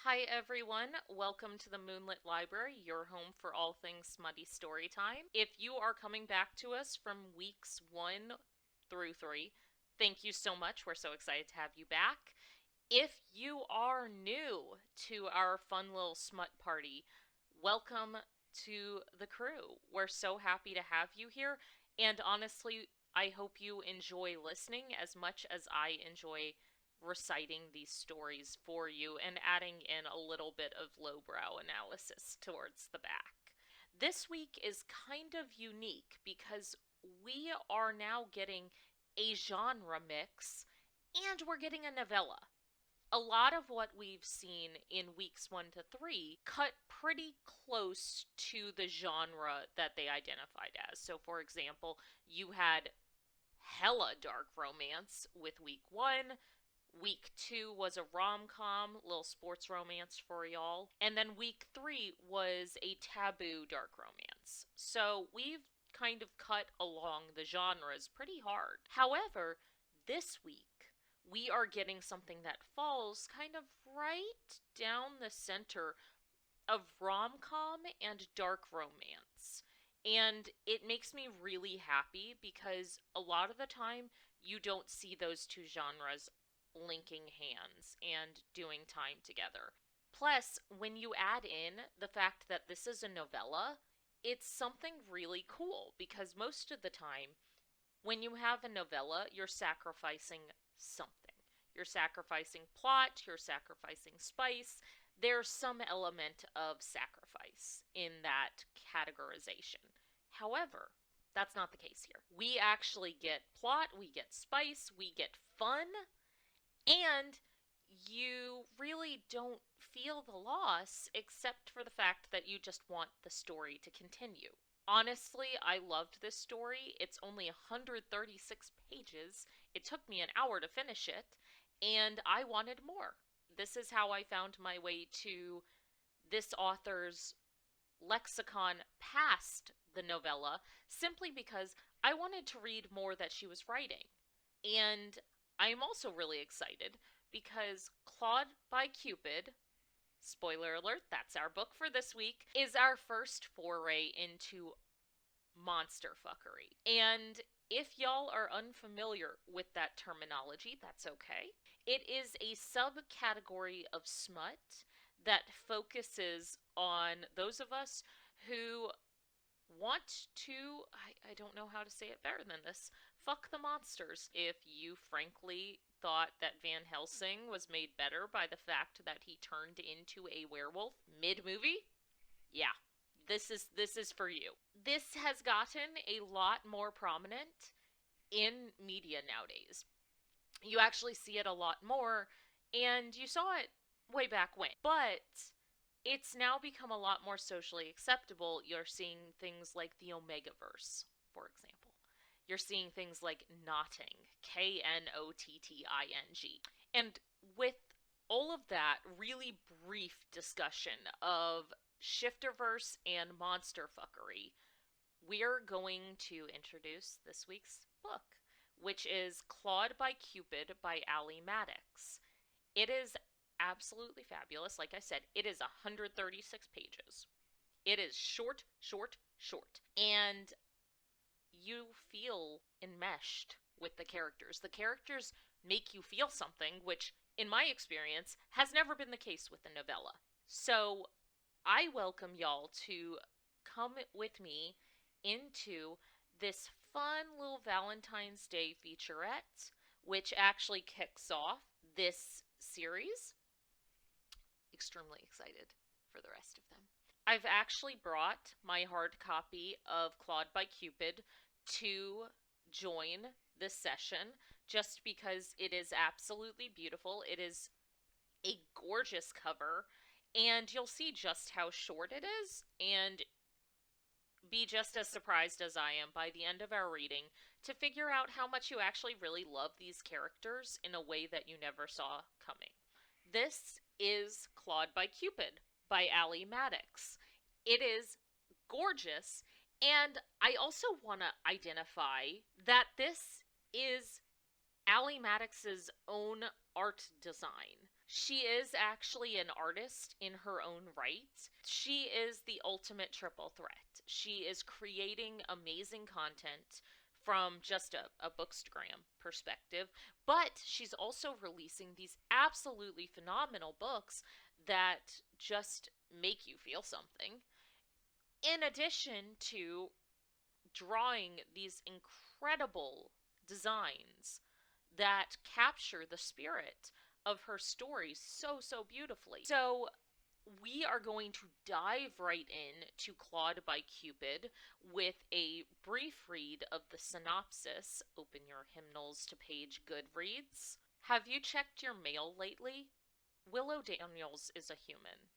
Hi everyone, welcome to the Moonlit Library, your home for all things smutty storytime. If you are coming back to us from weeks 1 through 3, thank you so much. We're so excited to have you back. If you are new to our fun little smut party, welcome to the crew. We're so happy to have you here, and honestly, I hope you enjoy listening as much as I enjoy reciting these stories for you and adding in a little bit of lowbrow analysis towards the back. This week is kind of unique because we are now getting a genre mix and we're getting a novella. A lot of what we've seen in weeks 1 to 3 cut pretty close to the genre that they identified as. So, for example, you had hella dark romance with week 1. Week 2 was a rom-com, little sports romance for y'all. And then week 3 was a taboo dark romance. So we've kind of cut along the genres pretty hard. However, this week we are getting something that falls kind of right down the center of rom-com and dark romance. And it makes me really happy because a lot of the time you don't see those two genres linking hands and doing time together. Plus, when you add in the fact that this is a novella, it's something really cool because most of the time, when you have a novella, you're sacrificing something. You're sacrificing plot, you're sacrificing spice. There's some element of sacrifice in that categorization. However, that's not the case here. We actually get plot, we get spice, we get fun, and you really don't feel the loss except for the fact that you just want the story to continue. Honestly, I loved this story. It's only 136 pages. It took me an hour to finish it, and I wanted more. This is how I found my way to this author's lexicon past the novella, simply because I wanted to read more that she was writing. And I'm also really excited because Claude by Cupid, spoiler alert, that's our book for this week, is our first foray into monster fuckery. And if y'all are unfamiliar with that terminology, that's okay. It is a subcategory of smut that focuses on those of us who want to, I don't know how to say it better than this, fuck the monsters. If you frankly thought that Van Helsing was made better by the fact that he turned into a werewolf mid-movie, yeah, this is for you. This has gotten a lot more prominent in media nowadays. You actually see it a lot more, and you saw it way back when. But it's now become a lot more socially acceptable. You're seeing things like the Omegaverse, for example. You're seeing things like knotting, Knotting. And with all of that really brief discussion of shifterverse and monster fuckery, we're going to introduce this week's book, which is Claude by Cupid by Allie Maddox. It is absolutely fabulous. Like I said, it is 136 pages. It is short, short, short. And you feel enmeshed with the characters. The characters make you feel something, which, in my experience, has never been the case with the novella. So, I welcome y'all to come with me into this fun little Valentine's Day featurette, which actually kicks off this series. Extremely excited for the rest of them. I've actually brought my hard copy of Claude by Cupid to join this session just because it is absolutely beautiful. It is a gorgeous cover, and you'll see just how short it is, and be just as surprised as I am by the end of our reading to figure out how much you actually really love these characters in a way that you never saw coming. This is Claude by Cupid by Allie Maddox. It is gorgeous, and I also want to identify that this is Allie Maddox's own art design. She is actually an artist in her own right. She is the ultimate triple threat. She is creating amazing content from just a bookstagram perspective, but she's also releasing these absolutely phenomenal books that just make you feel something. In addition to drawing these incredible designs that capture the spirit of her stories so beautifully. So we are going to dive right in to Claude by Cupid with a brief read of the synopsis. Open your hymnals to page Goodreads. Have you checked your mail lately? Willow Daniels is a human,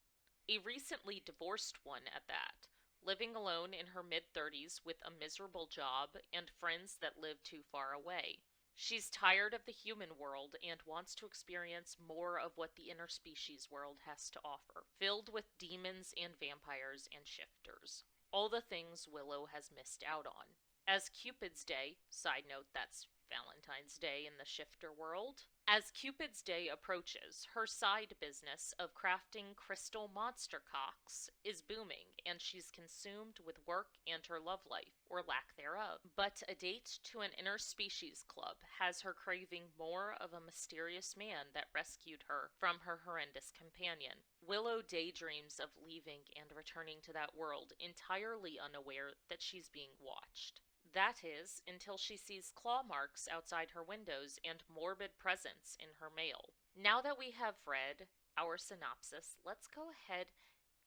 a recently divorced one at that, living alone in her mid-30s with a miserable job and friends that live too far away. She's tired of the human world and wants to experience more of what the interspecies world has to offer, filled with demons and vampires and shifters. All the things Willow has missed out on. As Cupid's Day, side note that's Valentine's Day in the shifter world. As Cupid's Day approaches, her side business of crafting crystal monster cocks is booming, and she's consumed with work and her love life, or lack thereof. But a date to an interspecies club has her craving more of a mysterious man that rescued her from her horrendous companion. Willow daydreams of leaving and returning to that world, entirely unaware that she's being watched. That is, until she sees claw marks outside her windows and morbid presence in her mail. Now that we have read our synopsis, let's go ahead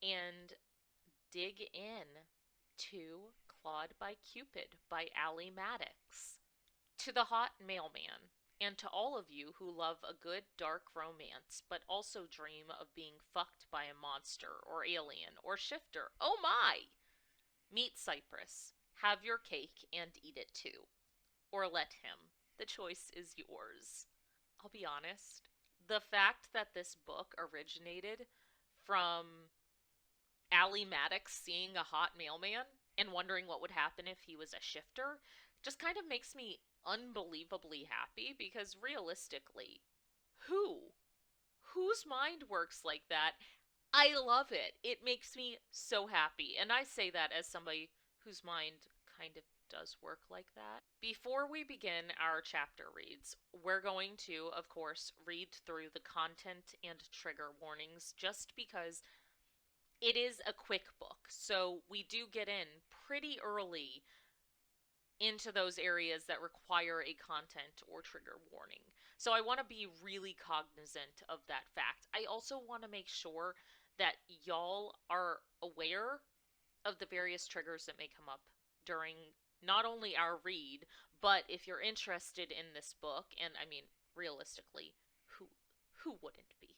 and dig in to Claude by Cupid by Allie Maddox. To the hot mailman, and to all of you who love a good dark romance but also dream of being fucked by a monster or alien or shifter, oh my! Meet Cypress. Have your cake and eat it too. Or let him. The choice is yours. I'll be honest. The fact that this book originated from Allie Maddox seeing a hot mailman and wondering what would happen if he was a shifter just kind of makes me unbelievably happy, because realistically, who? Whose mind works like that? I love it. It makes me so happy. And I say that as somebody whose mind kind of does work like that. Before we begin our chapter reads, we're going to, of course, read through the content and trigger warnings just because it is a quick book. So we do get in pretty early into those areas that require a content or trigger warning. So I want to be really cognizant of that fact. I also want to make sure that y'all are aware of the various triggers that may come up during not only our read, but if you're interested in this book, and I mean, realistically, who wouldn't be?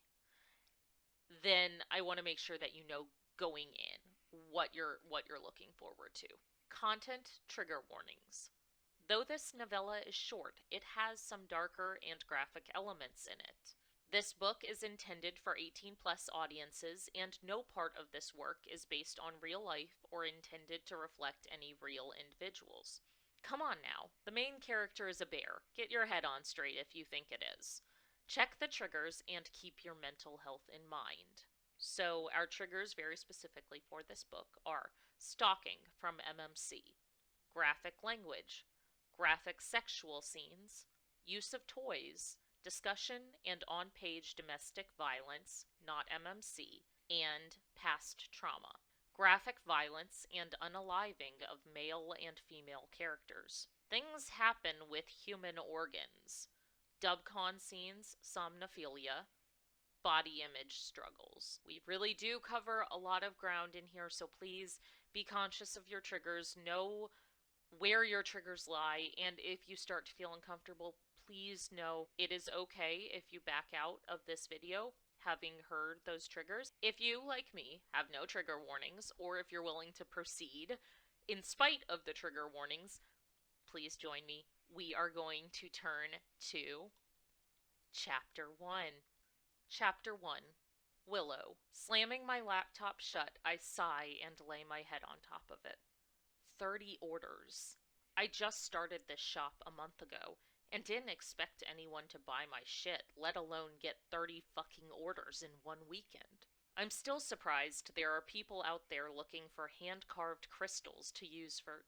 Then I want to make sure that you know going in what you're looking forward to. Content trigger warnings. Though this novella is short, it has some darker and graphic elements in it. This book is intended for 18-plus audiences, and no part of this work is based on real life or intended to reflect any real individuals. Come on now, the main character is a bear. Get your head on straight if you think it is. Check the triggers and keep your mental health in mind. So our triggers very specifically for this book are stalking from MMC, graphic language, graphic sexual scenes, use of toys, discussion and on-page domestic violence, not MMC, and past trauma. Graphic violence and unaliving of male and female characters. Things happen with human organs. Dubcon scenes, somnophilia, body image struggles. We really do cover a lot of ground in here, so please be conscious of your triggers. Know where your triggers lie, and if you start to feel uncomfortable, please know it is okay if you back out of this video having heard those triggers. If you, like me, have no trigger warnings, or if you're willing to proceed in spite of the trigger warnings, please join me. We are going to turn to Chapter 1. Chapter 1. Willow. Slamming my laptop shut, I sigh and lay my head on top of it. 30 orders. I just started this shop a month ago, and didn't expect anyone to buy my shit, let alone get 30 fucking orders in one weekend. I'm still surprised there are people out there looking for hand-carved crystals to use for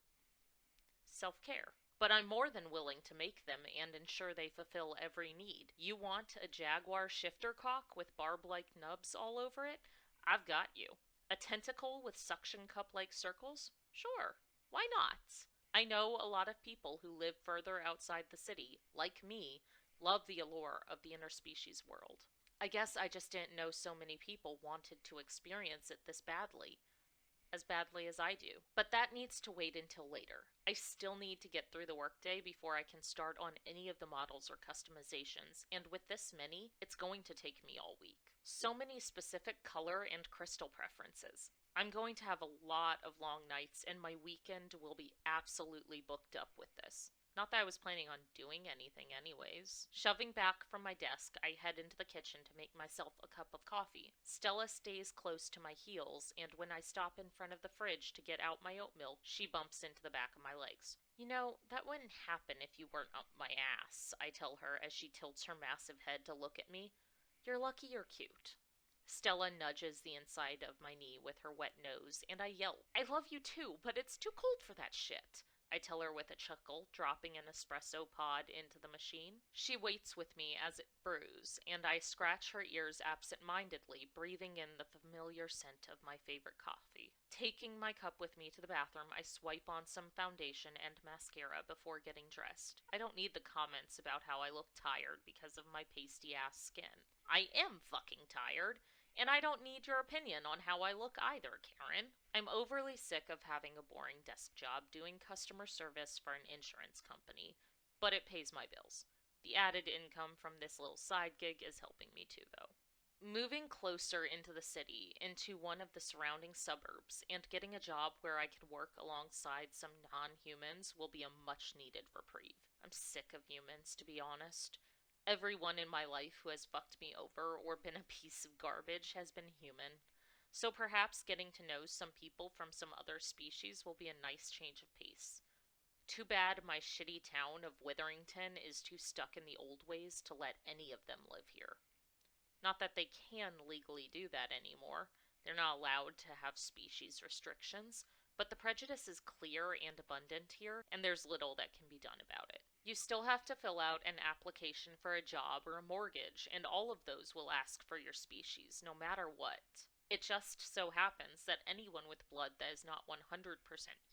self-care. But I'm more than willing to make them and ensure they fulfill every need. You want a jaguar shifter cock with barb-like nubs all over it? I've got you. A tentacle with suction cup-like circles? Sure. Why not? I know a lot of people who live further outside the city, like me, love the allure of the interspecies world. I guess I just didn't know so many people wanted to experience it this badly. As badly as I do. But that needs to wait until later. I still need to get through the workday before I can start on any of the models or customizations, and with this many, it's going to take me all week. So many specific color and crystal preferences. I'm going to have a lot of long nights, and my weekend will be absolutely booked up with this. Not that I was planning on doing anything anyways. Shoving back from my desk, I head into the kitchen to make myself a cup of coffee. Stella stays close to my heels, and when I stop in front of the fridge to get out my oat milk, she bumps into the back of my legs. You know, that wouldn't happen if you weren't up my ass, I tell her as she tilts her massive head to look at me. You're lucky you're cute. Stella nudges the inside of my knee with her wet nose, and I yelp, I love you too, but it's too cold for that shit. I tell her with a chuckle, dropping an espresso pod into the machine. She waits with me as it brews, and I scratch her ears absent-mindedly, breathing in the familiar scent of my favorite coffee. Taking my cup with me to the bathroom, I swipe on some foundation and mascara before getting dressed. I don't need the comments about how I look tired because of my pasty-ass skin. I am fucking tired. And I don't need your opinion on how I look either, Karen. I'm overly sick of having a boring desk job doing customer service for an insurance company, but it pays my bills. The added income from this little side gig is helping me too, though. Moving closer into the city, into one of the surrounding suburbs, and getting a job where I can work alongside some non-humans will be a much-needed reprieve. I'm sick of humans, to be honest. Everyone in my life who has fucked me over or been a piece of garbage has been human. So perhaps getting to know some people from some other species will be a nice change of pace. Too bad my shitty town of Witherington is too stuck in the old ways to let any of them live here. Not that they can legally do that anymore. They're not allowed to have species restrictions, but the prejudice is clear and abundant here, and there's little that can be done about it. You still have to fill out an application for a job or a mortgage, and all of those will ask for your species, no matter what. It just so happens that anyone with blood that is not 100%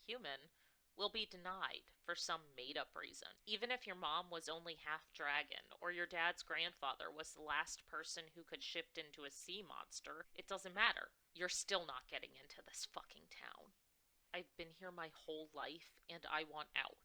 human will be denied for some made-up reason. Even if your mom was only half dragon, or your dad's grandfather was the last person who could shift into a sea monster, it doesn't matter. You're still not getting into this fucking town. I've been here my whole life, and I want out.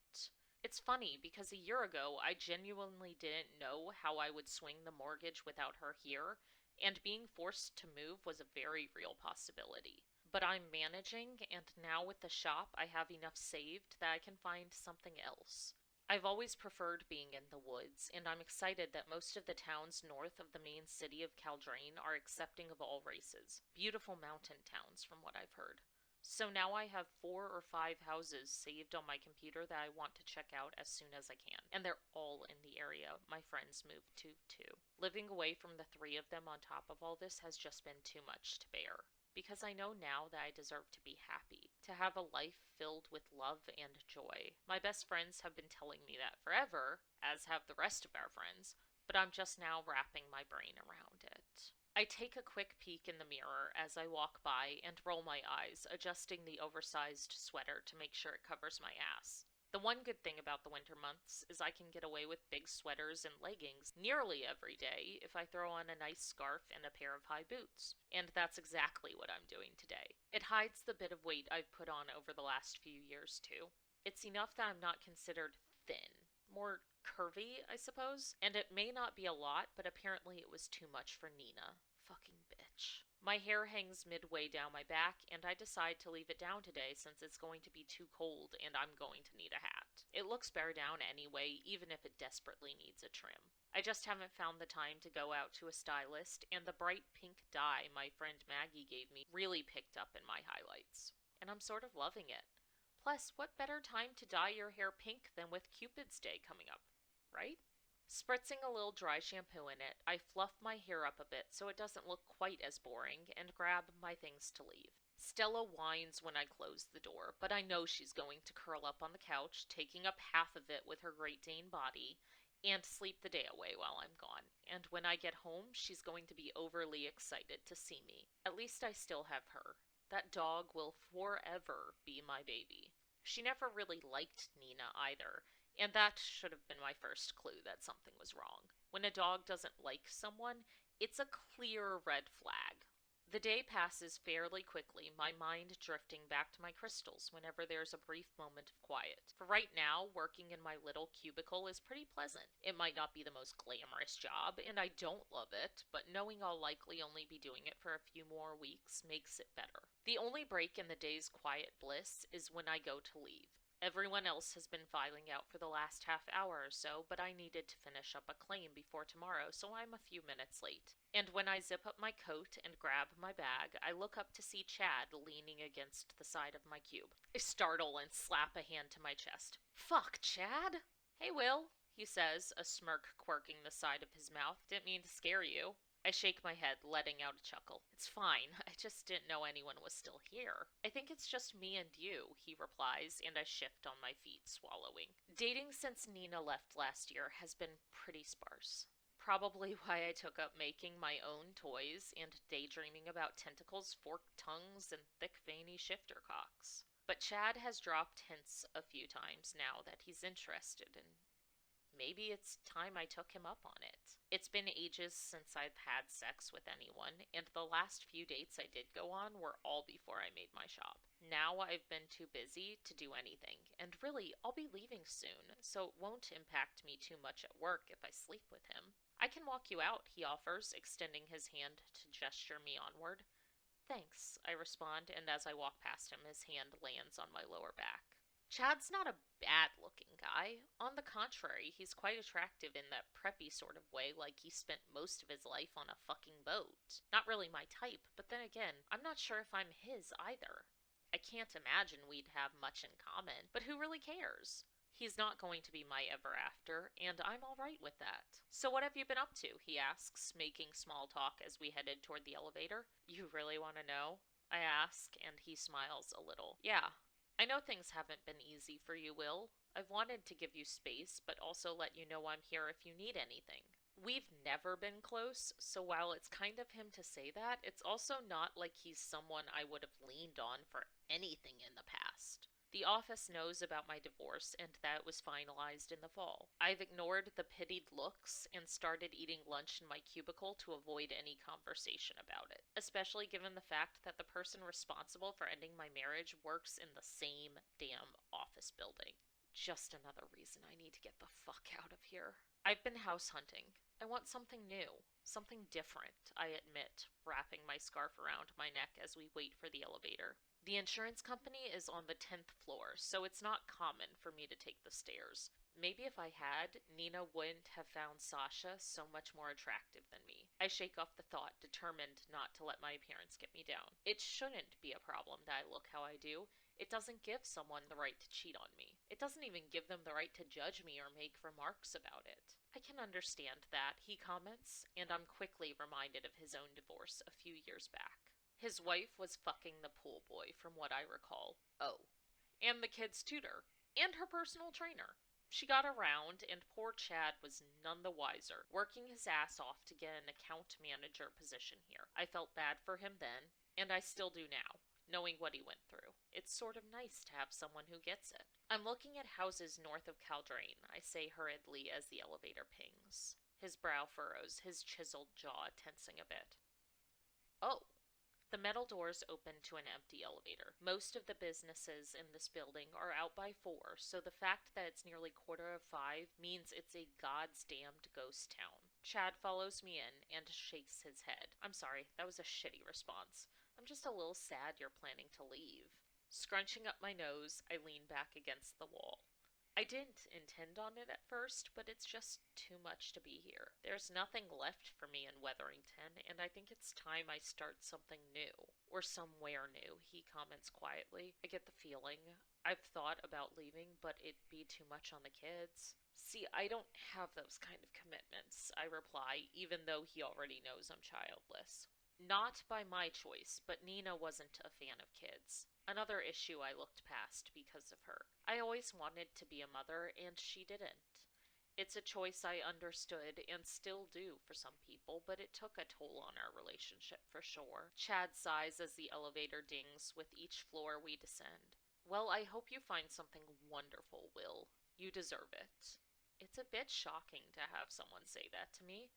It's funny, because a year ago, I genuinely didn't know how I would swing the mortgage without her here, and being forced to move was a very real possibility. But I'm managing, and now with the shop, I have enough saved that I can find something else. I've always preferred being in the woods, and I'm excited that most of the towns north of the main city of Caldrain are accepting of all races. Beautiful mountain towns, from what I've heard. So now I have 4 or 5 houses saved on my computer that I want to check out as soon as I can. And they're all in the area my friends moved to, too. Living away from the 3 of them on top of all this has just been too much to bear. Because I know now that I deserve to be happy, to have a life filled with love and joy. My best friends have been telling me that forever, as have the rest of our friends, but I'm just now wrapping my brain around it. I take a quick peek in the mirror as I walk by and roll my eyes, adjusting the oversized sweater to make sure it covers my ass. The one good thing about the winter months is I can get away with big sweaters and leggings nearly every day if I throw on a nice scarf and a pair of high boots. And that's exactly what I'm doing today. It hides the bit of weight I've put on over the last few years, too. It's enough that I'm not considered thin. More curvy, I suppose. And it may not be a lot, but apparently it was too much for Nina. Fucking bitch. My hair hangs midway down my back, and I decide to leave it down today since it's going to be too cold and I'm going to need a hat. It looks bare down anyway, even if it desperately needs a trim. I just haven't found the time to go out to a stylist, and the bright pink dye my friend Maggie gave me really picked up in my highlights. And I'm sort of loving it. Plus, what better time to dye your hair pink than with Cupid's Day coming up? right? Spritzing a little dry shampoo in it, I fluff my hair up a bit so it doesn't look quite as boring and grab my things to leave. Stella whines when I close the door, but I know she's going to curl up on the couch, taking up half of it with her Great Dane body, and sleep the day away while I'm gone. And when I get home, she's going to be overly excited to see me. At least I still have her. That dog will forever be my baby. She never really liked Nina either, and that should have been my first clue that something was wrong. When a dog doesn't like someone, it's a clear red flag. The day passes fairly quickly, my mind drifting back to my crystals whenever there's a brief moment of quiet. For right now, working in my little cubicle is pretty pleasant. It might not be the most glamorous job, and I don't love it, but knowing I'll likely only be doing it for a few more weeks makes it better. The only break in the day's quiet bliss is when I go to leave. Everyone else has been filing out for the last half hour or so, but I needed to finish up a claim before tomorrow, so I'm a few minutes late. And when I zip up my coat and grab my bag, I look up to see Chad leaning against the side of my cube. I startle and slap a hand to my chest. Fuck, Chad! Hey, Will, he says, a smirk quirking the side of his mouth. Didn't mean to scare you. I shake my head, letting out a chuckle. It's fine. I just didn't know anyone was still here. I think it's just me and you, he replies, and I shift on my feet, swallowing. Dating since Nina left last year has been pretty sparse. Probably why I took up making my own toys and daydreaming about tentacles, forked tongues, and thick veiny shifter cocks. But Chad has dropped hints a few times now that he's interested, and maybe it's time I took him up on it. It's been ages since I've had sex with anyone, and the last few dates I did go on were all before I made my shop. Now I've been too busy to do anything, and really, I'll be leaving soon, so it won't impact me too much at work if I sleep with him. I can walk you out, he offers, extending his hand to gesture me onward. Thanks, I respond, and as I walk past him, his hand lands on my lower back. Chad's not a bad looking guy. On the contrary, he's quite attractive in that preppy sort of way, like he spent most of his life on a fucking boat. Not really my type, but then again, I'm not sure if I'm his either. I can't imagine we'd have much in common, but who really cares? He's not going to be my ever after, and I'm alright with that. So what have you been up to? He asks, making small talk as we headed toward the elevator. You really want to know? I ask, and he smiles a little. Yeah, I know things haven't been easy for you, Will. I've wanted to give you space, but also let you know I'm here if you need anything. We've never been close, so while it's kind of him to say that, it's also not like he's someone I would have leaned on for anything in the past. The office knows about my divorce and that it was finalized in the fall. I've ignored the pitied looks and started eating lunch in my cubicle to avoid any conversation about it, especially given the fact that the person responsible for ending my marriage works in the same damn office building. Just another reason I need to get the fuck out of here. I've been house hunting. I want something new. Something different, I admit, wrapping my scarf around my neck as we wait for the elevator. The insurance company is on the 10th floor, so it's not common for me to take the stairs. Maybe if I had, Nina wouldn't have found Sasha so much more attractive than me. I shake off the thought, determined not to let my appearance get me down. It shouldn't be a problem that I look how I do. It doesn't give someone the right to cheat on me. It doesn't even give them the right to judge me or make remarks about it. I can understand that, he comments, and I'm quickly reminded of his own divorce a few years back. His wife was fucking the pool boy, from what I recall. Oh. And the kid's tutor. And her personal trainer. She got around, and poor Chad was none the wiser, working his ass off to get an account manager position here. I felt bad for him then, and I still do now, knowing what he went through. It's sort of nice to have someone who gets it. I'm looking at houses north of Caldrain, I say hurriedly as the elevator pings. His brow furrows, his chiseled jaw tensing a bit. Oh. The metal doors open to an empty elevator. Most of the businesses in this building are out by 4, so the fact that it's nearly 4:45 means it's a God's damned ghost town. Chad follows me in and shakes his head. I'm sorry, that was a shitty response. I'm just a little sad you're planning to leave. Scrunching up my nose, I lean back against the wall. I didn't intend on it at first, but it's just too much to be here. There's nothing left for me in Wetherington, and I think it's time I start something new. Or somewhere new, he comments quietly. I get the feeling. I've thought about leaving, but it'd be too much on the kids. See, I don't have those kind of commitments, I reply, even though he already knows I'm childless. Not by my choice, but Nina wasn't a fan of kids. Another issue I looked past because of her. I always wanted to be a mother, and she didn't. It's a choice I understood and still do for some people, but it took a toll on our relationship for sure. Chad sighs as the elevator dings with each floor we descend. Well, I hope you find something wonderful, Will. You deserve it. It's a bit shocking to have someone say that to me.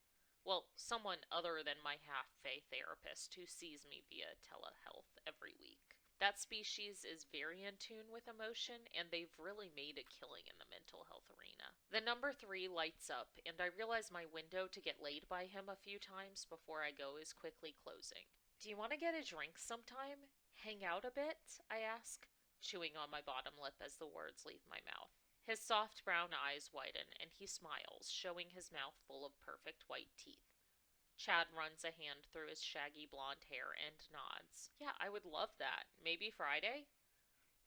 Well, someone other than my half fae therapist who sees me via telehealth every week. That species is very in tune with emotion, and they've really made a killing in the mental health arena. The number 3 lights up, and I realize my window to get laid by him a few times before I go is quickly closing. Do you want to get a drink sometime? Hang out a bit? I ask, chewing on my bottom lip as the words leave my mouth. His soft brown eyes widen, and he smiles, showing his mouth full of perfect white teeth. Chad runs a hand through his shaggy blonde hair and nods. Yeah, I would love that. Maybe Friday?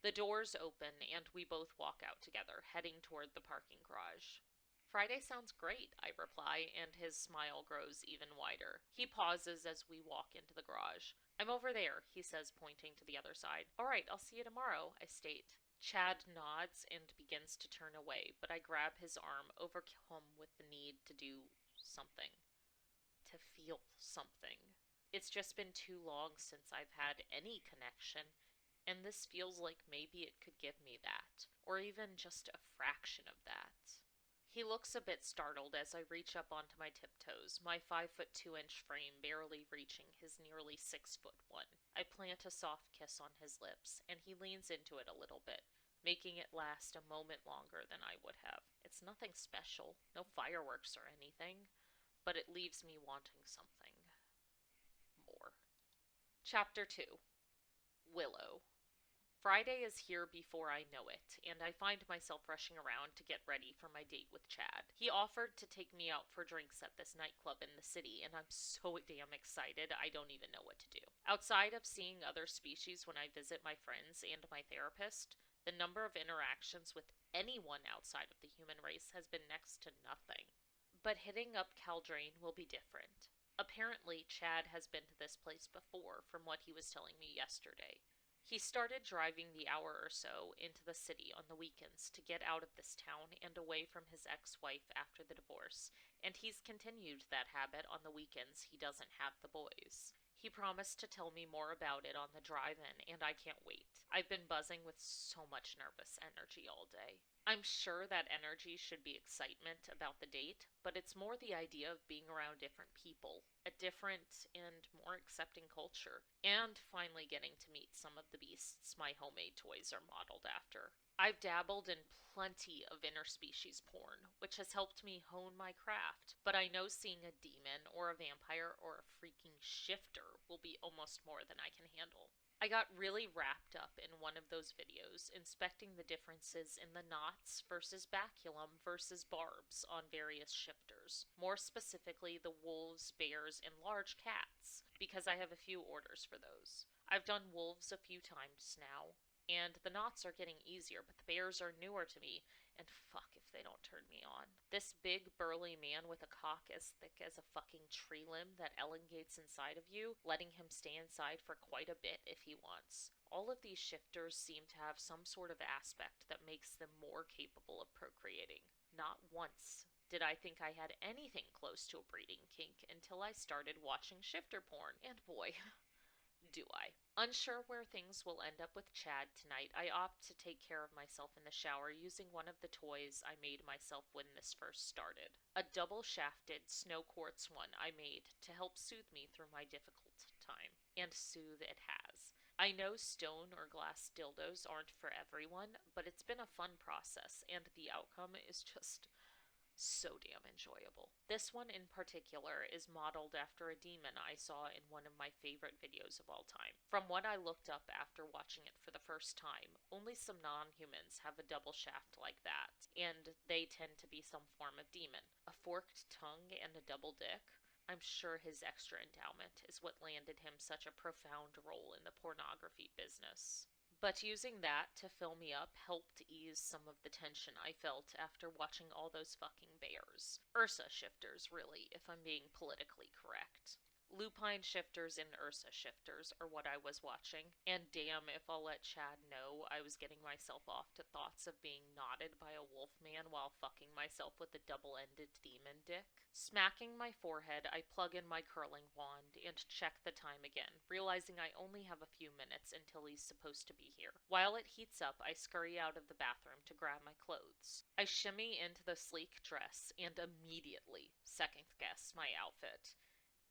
The doors open and we both walk out together, heading toward the parking garage. Friday sounds great, I reply, and his smile grows even wider. He pauses as we walk into the garage. I'm over there, he says, pointing to the other side. All right, I'll see you tomorrow, I state. Chad nods and begins to turn away, but I grab his arm, overcome with the need to do something. To feel something. It's just been too long since I've had any connection, and this feels like maybe it could give me that, or even just a fraction of that. He looks a bit startled as I reach up onto my tiptoes, my 5'2" frame barely reaching his nearly 6'1". I plant a soft kiss on his lips, and he leans into it a little bit, making it last a moment longer than I would have. It's nothing special, no fireworks or anything, but it leaves me wanting something more. Chapter 2. Willow. Friday is here before I know it, and I find myself rushing around to get ready for my date with Chad. He offered to take me out for drinks at this nightclub in the city, and I'm so damn excited I don't even know what to do. Outside of seeing other species when I visit my friends and my therapist, the number of interactions with anyone outside of the human race has been next to nothing. But hitting up Caldrain will be different. Apparently, Chad has been to this place before, from what he was telling me yesterday. He started driving the hour or so into the city on the weekends to get out of this town and away from his ex-wife after the divorce, and he's continued that habit on the weekends he doesn't have the boys. He promised to tell me more about it on the drive-in, and I can't wait. I've been buzzing with so much nervous energy all day. I'm sure that energy should be excitement about the date, but it's more the idea of being around different people, a different and more accepting culture, and finally getting to meet some of the beasts my homemade toys are modeled after. I've dabbled in plenty of interspecies porn, which has helped me hone my craft, but I know seeing a demon or a vampire or a freaking shifter will be almost more than I can handle. I got really wrapped up in one of those videos, inspecting the differences in the knots versus baculum versus barbs on various shifters. More specifically, the wolves, bears, and large cats, because I have a few orders for those. I've done wolves a few times now, and the knots are getting easier, but the bears are newer to me, and fuck if they don't turn me on. This big burly man with a cock as thick as a fucking tree limb that elongates inside of you, letting him stay inside for quite a bit if he wants. All of these shifters seem to have some sort of aspect that makes them more capable of procreating. Not once did I think I had anything close to a breeding kink until I started watching shifter porn, and boy, do I. Unsure where things will end up with Chad tonight, I opt to take care of myself in the shower using one of the toys I made myself when this first started. A double-shafted snow quartz one I made to help soothe me through my difficult time. And soothe it has. I know stone or glass dildos aren't for everyone, but it's been a fun process, and the outcome is just so damn enjoyable. This one in particular is modeled after a demon I saw in one of my favorite videos shows of all time. From what I looked up after watching it for the first time, only some non-humans have a double shaft like that, and they tend to be some form of demon. A forked tongue and a double dick? I'm sure his extra endowment is what landed him such a profound role in the pornography business. But using that to fill me up helped ease some of the tension I felt after watching all those fucking bears. Ursa shifters, really, if I'm being politically correct. Lupine shifters and Ursa shifters are what I was watching, and damn if I'll let Chad know I was getting myself off to thoughts of being knotted by a wolf man while fucking myself with a double-ended demon dick. Smacking my forehead, I plug in my curling wand and check the time again, realizing I only have a few minutes until he's supposed to be here. While it heats up, I scurry out of the bathroom to grab my clothes. I shimmy into the sleek dress and immediately second-guess my outfit.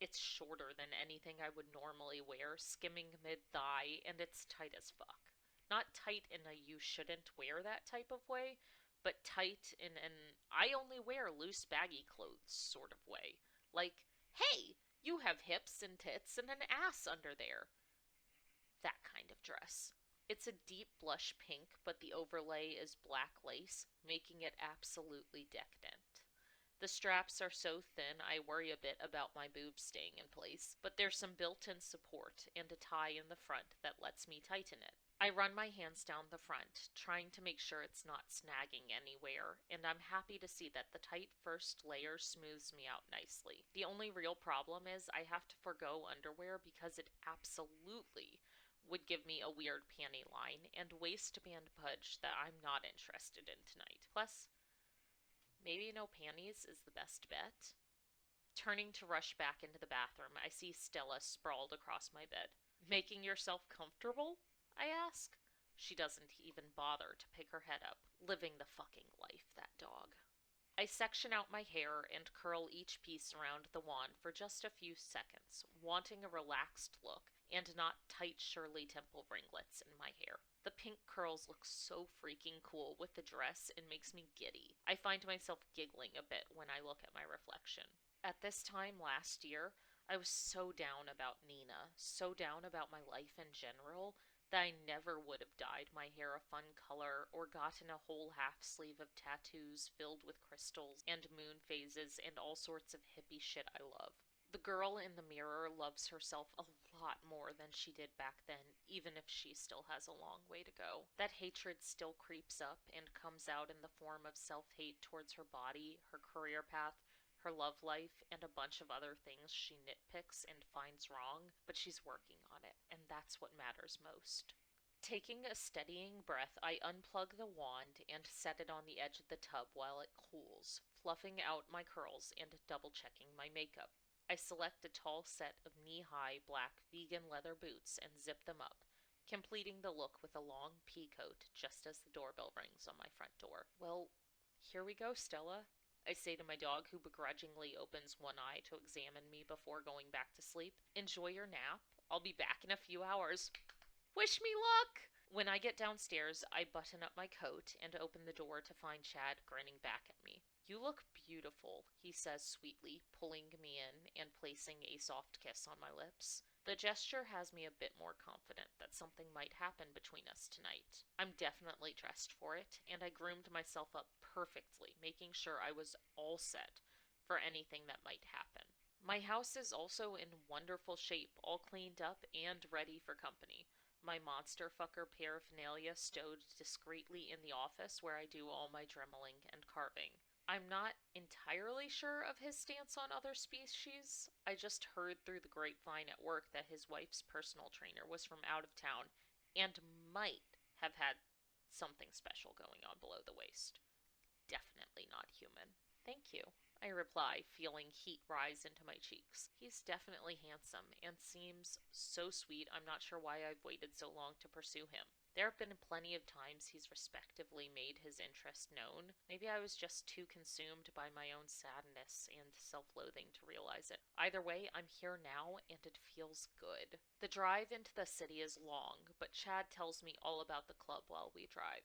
It's shorter than anything I would normally wear, skimming mid-thigh, and it's tight as fuck. Not tight in a you shouldn't wear that type of way, but tight in an I only wear loose baggy clothes sort of way. Like, hey, you have hips and tits and an ass under there. That kind of dress. It's a deep blush pink, but the overlay is black lace, making it absolutely decadent. The straps are so thin I worry a bit about my boobs staying in place, but there's some built-in support and a tie in the front that lets me tighten it. I run my hands down the front, trying to make sure it's not snagging anywhere, and I'm happy to see that the tight first layer smooths me out nicely. The only real problem is I have to forgo underwear because it absolutely would give me a weird panty line and waistband pudge that I'm not interested in tonight. Plus, maybe no panties is the best bet. Turning to rush back into the bathroom, I see Stella sprawled across my bed. Making yourself comfortable? I ask. She doesn't even bother to pick her head up. Living the fucking life, that dog. I section out my hair and curl each piece around the wand for just a few seconds, wanting a relaxed look and not tight Shirley Temple ringlets in my hair. The pink curls look so freaking cool with the dress, it makes me giddy. I find myself giggling a bit when I look at my reflection. At this time last year, I was so down about Nina, so down about my life in general, that I never would have dyed my hair a fun color or gotten a whole half sleeve of tattoos filled with crystals and moon phases and all sorts of hippie shit I love. The girl in the mirror loves herself a lot more than she did back then, even if she still has a long way to go. That hatred still creeps up and comes out in the form of self-hate towards her body, her career path, her love life, and a bunch of other things she nitpicks and finds wrong, but she's working on it, and that's what matters most. Taking a steadying breath, I unplug the wand and set it on the edge of the tub while it cools, fluffing out my curls and double-checking my makeup. I select a tall set of knee-high black vegan leather boots and zip them up, completing the look with a long pea coat just as the doorbell rings on my front door. Well, here we go, Stella, I say to my dog, who begrudgingly opens one eye to examine me before going back to sleep. Enjoy your nap. I'll be back in a few hours. Wish me luck! When I get downstairs, I button up my coat and open the door to find Chad grinning back at me. You look beautiful, he says sweetly, pulling me in and placing a soft kiss on my lips. The gesture has me a bit more confident that something might happen between us tonight. I'm definitely dressed for it, and I groomed myself up perfectly, making sure I was all set for anything that might happen. My house is also in wonderful shape, all cleaned up and ready for company. My monster fucker paraphernalia stowed discreetly in the office where I do all my dremeling and carving. I'm not entirely sure of his stance on other species. I just heard through the grapevine at work that his wife's personal trainer was from out of town and might have had something special going on below the waist. Definitely not human. Thank you, I reply, feeling heat rise into my cheeks. He's definitely handsome and seems so sweet. I'm not sure why I've waited so long to pursue him. There have been plenty of times he's respectively made his interest known. Maybe I was just too consumed by my own sadness and self-loathing to realize it. Either way, I'm here now, and it feels good. The drive into the city is long, but Chad tells me all about the club while we drive.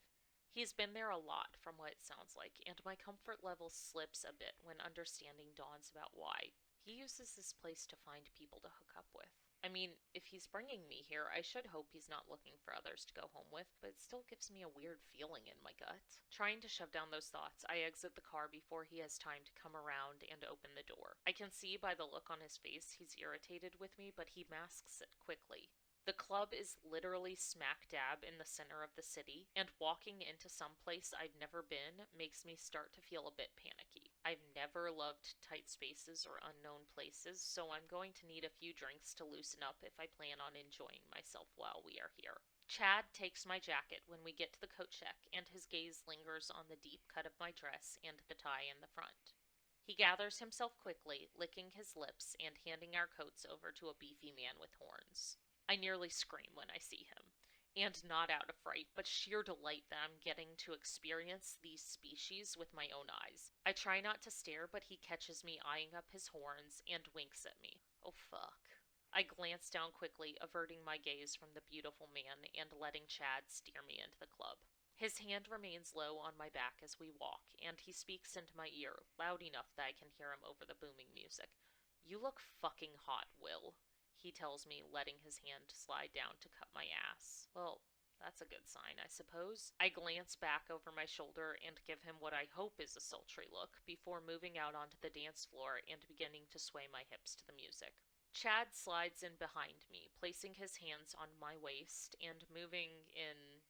He's been there a lot, from what it sounds like, and my comfort level slips a bit when understanding dawns about why. He uses this place to find people to hook up with. I mean, if he's bringing me here, I should hope he's not looking for others to go home with, but it still gives me a weird feeling in my gut. Trying to shove down those thoughts, I exit the car before he has time to come around and open the door. I can see by the look on his face he's irritated with me, but he masks it quickly. The club is literally smack dab in the center of the city, and walking into some place I've never been makes me start to feel a bit panicky. I've never loved tight spaces or unknown places, so I'm going to need a few drinks to loosen up if I plan on enjoying myself while we are here. Chad takes my jacket when we get to the coat check, and his gaze lingers on the deep cut of my dress and the tie in the front. He gathers himself quickly, licking his lips and handing our coats over to a beefy man with horns. I nearly scream when I see him, and not out of fright, but sheer delight that I'm getting to experience these species with my own eyes. I try not to stare, but he catches me eyeing up his horns and winks at me. Oh fuck. I glance down quickly, averting my gaze from the beautiful man and letting Chad steer me into the club. His hand remains low on my back as we walk, and he speaks into my ear, loud enough that I can hear him over the booming music. "You look fucking hot, Will," he tells me, letting his hand slide down to cut my ass. Well, that's a good sign, I suppose. I glance back over my shoulder and give him what I hope is a sultry look before moving out onto the dance floor and beginning to sway my hips to the music. Chad slides in behind me, placing his hands on my waist and moving in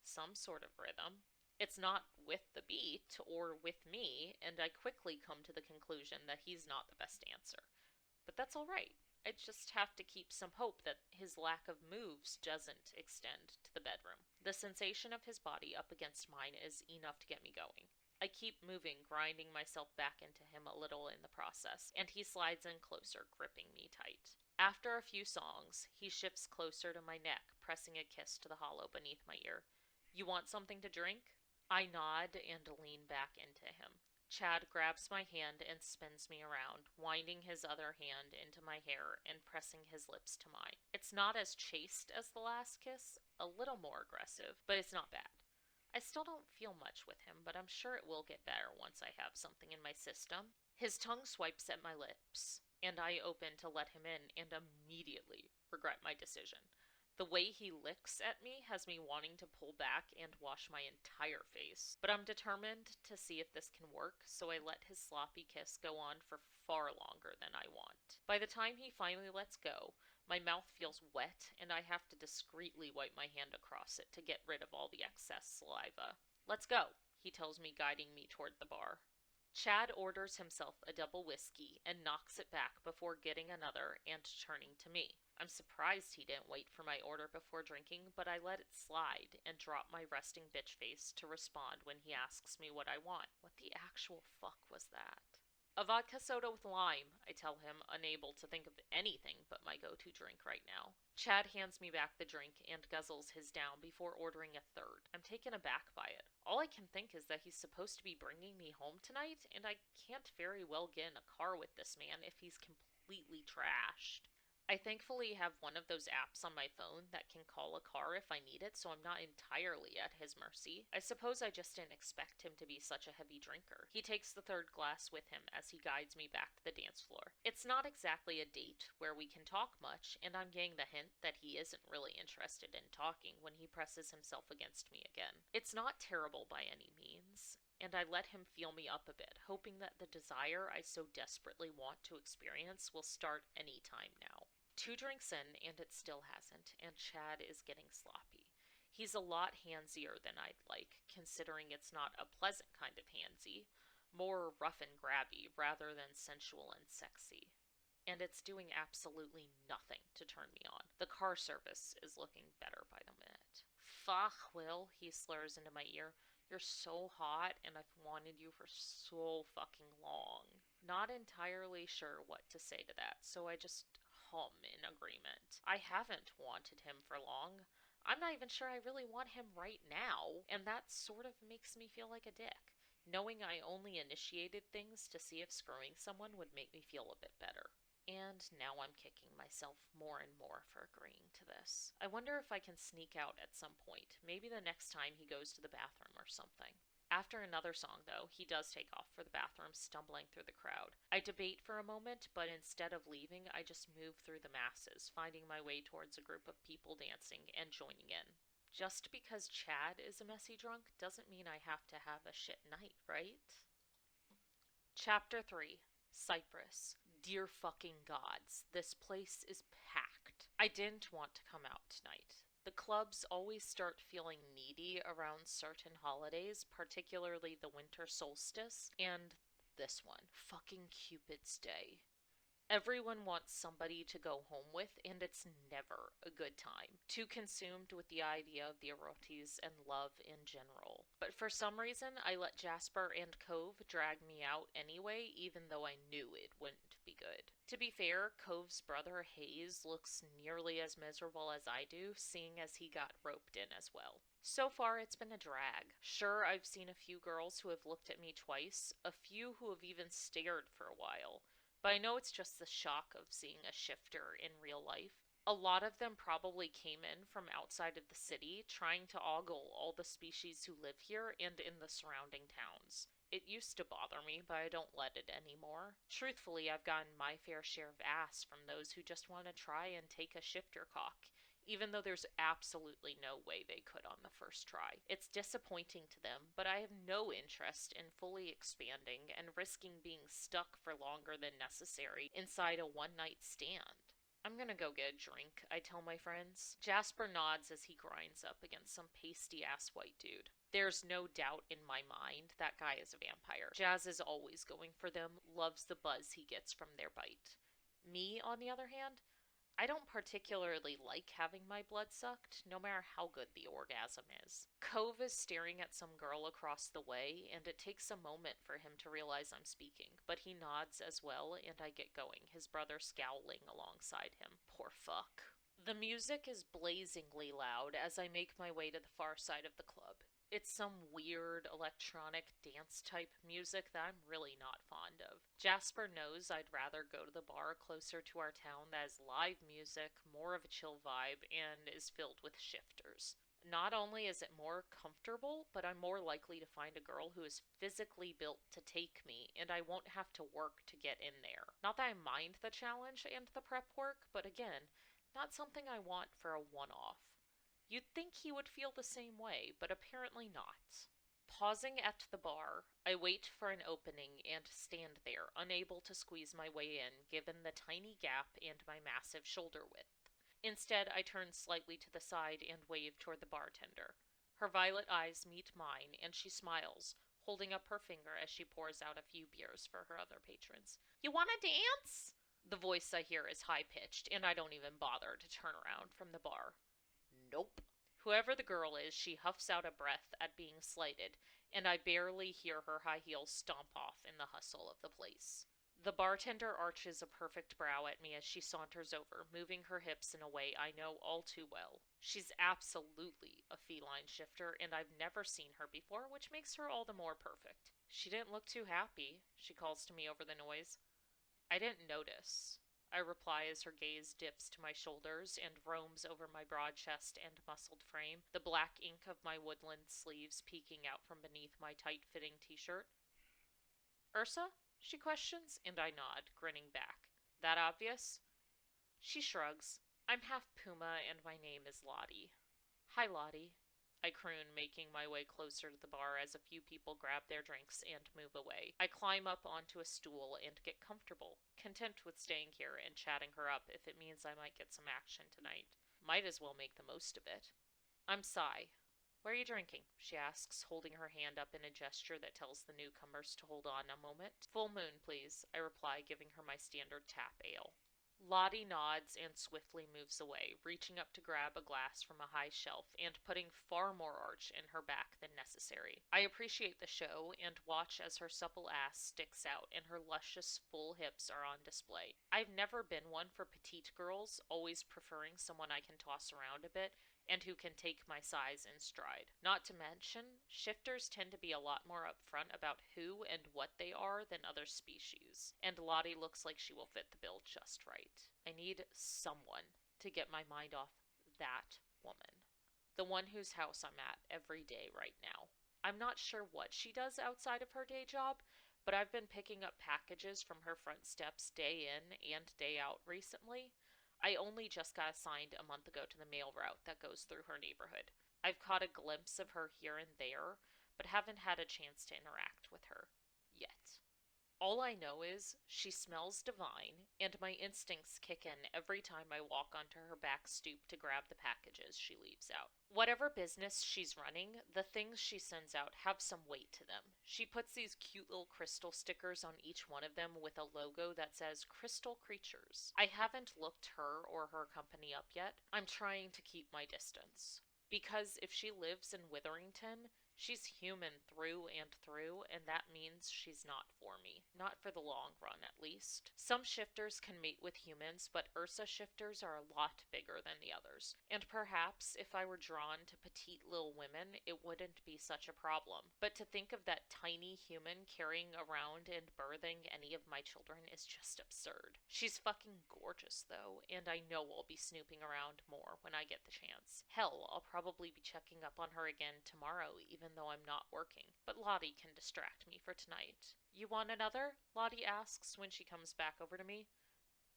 some sort of rhythm. It's not with the beat or with me, and I quickly come to the conclusion that he's not the best dancer. But that's alright. I just have to keep some hope that his lack of moves doesn't extend to the bedroom. The sensation of his body up against mine is enough to get me going. I keep moving, grinding myself back into him a little in the process, and he slides in closer, gripping me tight. After a few songs, he shifts closer to my neck, pressing a kiss to the hollow beneath my ear. "You want something to drink?" I nod and lean back into him. Chad grabs my hand and spins me around, winding his other hand into my hair and pressing his lips to mine. It's not as chaste as the last kiss, a little more aggressive, but it's not bad. I still don't feel much with him, but I'm sure it will get better once I have something in my system. His tongue swipes at my lips, and I open to let him in and immediately regret my decision. The way he licks at me has me wanting to pull back and wash my entire face. But I'm determined to see if this can work, so I let his sloppy kiss go on for far longer than I want. By the time he finally lets go, my mouth feels wet, and I have to discreetly wipe my hand across it to get rid of all the excess saliva. "Let's go," he tells me, guiding me toward the bar. Chad orders himself a double whiskey and knocks it back before getting another and turning to me. I'm surprised he didn't wait for my order before drinking, but I let it slide and drop my resting bitch face to respond when he asks me what I want. What the actual fuck was that? "A vodka soda with lime," I tell him, unable to think of anything but my go-to drink right now. Chad hands me back the drink and guzzles his down before ordering a third. I'm taken aback by it. All I can think is that he's supposed to be bringing me home tonight, and I can't very well get in a car with this man if he's completely trashed. I thankfully have one of those apps on my phone that can call a car if I need it, so I'm not entirely at his mercy. I suppose I just didn't expect him to be such a heavy drinker. He takes the third glass with him as he guides me back to the dance floor. It's not exactly a date where we can talk much, and I'm getting the hint that he isn't really interested in talking when he presses himself against me again. It's not terrible by any means, and I let him feel me up a bit, hoping that the desire I so desperately want to experience will start any time now. 2 drinks in, and it still hasn't, and Chad is getting sloppy. He's a lot handsier than I'd like, considering it's not a pleasant kind of handsy, more rough and grabby rather than sensual and sexy. And it's doing absolutely nothing to turn me on. The car service is looking better by the minute. "Fuck, Will," he slurs into my ear. "You're so hot, and I've wanted you for so fucking long." Not entirely sure what to say to that, so I just hum in agreement. I haven't wanted him for long. I'm not even sure I really want him right now, and that sort of makes me feel like a dick, knowing I only initiated things to see if screwing someone would make me feel a bit better. And now I'm kicking myself more and more for agreeing to this. I wonder if I can sneak out at some point, maybe the next time he goes to the bathroom or something. After another song, though, he does take off for the bathroom, stumbling through the crowd. I debate for a moment, but instead of leaving, I just move through the masses, finding my way towards a group of people dancing and joining in. Just because Chad is a messy drunk doesn't mean I have to have a shit night, right? Chapter 3, Cyprus. Dear fucking gods, this place is packed. I didn't want to come out tonight. The clubs always start feeling needy around certain holidays, particularly the winter solstice, and this one, fucking Cupid's Day. Everyone wants somebody to go home with, and it's never a good time. Too consumed with the idea of the erotes and love in general. But for some reason, I let Jasper and Cove drag me out anyway, even though I knew it wouldn't be good. To be fair, Cove's brother Hayes looks nearly as miserable as I do, seeing as he got roped in as well. So far, it's been a drag. Sure, I've seen a few girls who have looked at me twice, a few who have even stared for a while. But I know it's just the shock of seeing a shifter in real life. A lot of them probably came in from outside of the city, trying to ogle all the species who live here and in the surrounding towns. It used to bother me, but I don't let it anymore. Truthfully, I've gotten my fair share of ass from those who just want to try and take a shifter cock, even though there's absolutely no way they could on the first try. It's disappointing to them, but I have no interest in fully expanding and risking being stuck for longer than necessary inside a one-night stand. I'm gonna go get a drink, I tell my friends. Jasper nods as he grinds up against some pasty-ass white dude. There's no doubt in my mind that guy is a vampire. Jazz is always going for them, loves the buzz he gets from their bite. Me, on the other hand, I don't particularly like having my blood sucked, no matter how good the orgasm is. Cove is staring at some girl across the way, and it takes a moment for him to realize I'm speaking, but he nods as well, and I get going, his brother scowling alongside him. Poor fuck. The music is blazingly loud as I make my way to the far side of the club. It's some weird electronic dance type music that I'm really not fond of. Jasper knows I'd rather go to the bar closer to our town that has live music, more of a chill vibe, and is filled with shifters. Not only is it more comfortable, but I'm more likely to find a girl who is physically built to take me, and I won't have to work to get in there. Not that I mind the challenge and the prep work, but again, not something I want for a one-off. You'd think he would feel the same way, but apparently not. Pausing at the bar, I wait for an opening and stand there, unable to squeeze my way in given the tiny gap and my massive shoulder width. Instead, I turn slightly to the side and wave toward the bartender. Her violet eyes meet mine, and she smiles, holding up her finger as she pours out a few beers for her other patrons. "You want to dance?" The voice I hear is high-pitched, and I don't even bother to turn around from the bar. Nope. Whoever the girl is, she huffs out a breath at being slighted, and I barely hear her high heels stomp off in the hustle of the place. The bartender arches a perfect brow at me as she saunters over, moving her hips in a way I know all too well. She's absolutely a feline shifter, and I've never seen her before, which makes her all the more perfect. She didn't look too happy, she calls to me over the noise. I didn't notice, I reply as her gaze dips to my shoulders and roams over my broad chest and muscled frame, the black ink of my woodland sleeves peeking out from beneath my tight-fitting t-shirt. "Ursa?" she questions, and I nod, grinning back. "That obvious?" She shrugs. "I'm half Puma, and my name is Lottie." "Hi, Lottie," I croon, making my way closer to the bar as a few people grab their drinks and move away. I climb up onto a stool and get comfortable, content with staying here and chatting her up if it means I might get some action tonight. Might as well make the most of it. "I'm Sai. What are you drinking?" she asks, holding her hand up in a gesture that tells the newcomers to hold on a moment. "Full Moon, please," I reply, giving her my standard tap ale. Lottie nods and swiftly moves away, reaching up to grab a glass from a high shelf and putting far more arch in her back than necessary. I appreciate the show and watch as her supple ass sticks out and her luscious full hips are on display. I've never been one for petite girls, always preferring someone I can toss around a bit and who can take my size in stride. Not to mention, shifters tend to be a lot more upfront about who and what they are than other species, and Lottie looks like she will fit the bill just right. I need someone to get my mind off that woman. The one whose house I'm at every day right now. I'm not sure what she does outside of her day job, but I've been picking up packages from her front steps day in and day out recently. I only just got assigned a month ago to the mail route that goes through her neighborhood. I've caught a glimpse of her here and there, but haven't had a chance to interact with her yet. All I know is she smells divine, and my instincts kick in every time I walk onto her back stoop to grab the packages she leaves out. Whatever business she's running, the things she sends out have some weight to them. She puts these cute little crystal stickers on each one of them with a logo that says Crystal Creatures. I haven't looked her or her company up yet. I'm trying to keep my distance. Because if she lives in Witherington, she's human through and through, and that means she's not for me. Not for the long run, at least. Some shifters can mate with humans, but Ursa shifters are a lot bigger than the others. And perhaps if I were drawn to petite little women, it wouldn't be such a problem. But to think of that tiny human carrying around and birthing any of my children is just absurd. She's fucking gorgeous, though, and I know I'll be snooping around more when I get the chance. Hell, I'll probably be checking up on her again tomorrow, even though I'm not working. But Lottie can distract me for tonight. You want another? Lottie asks when she comes back over to me.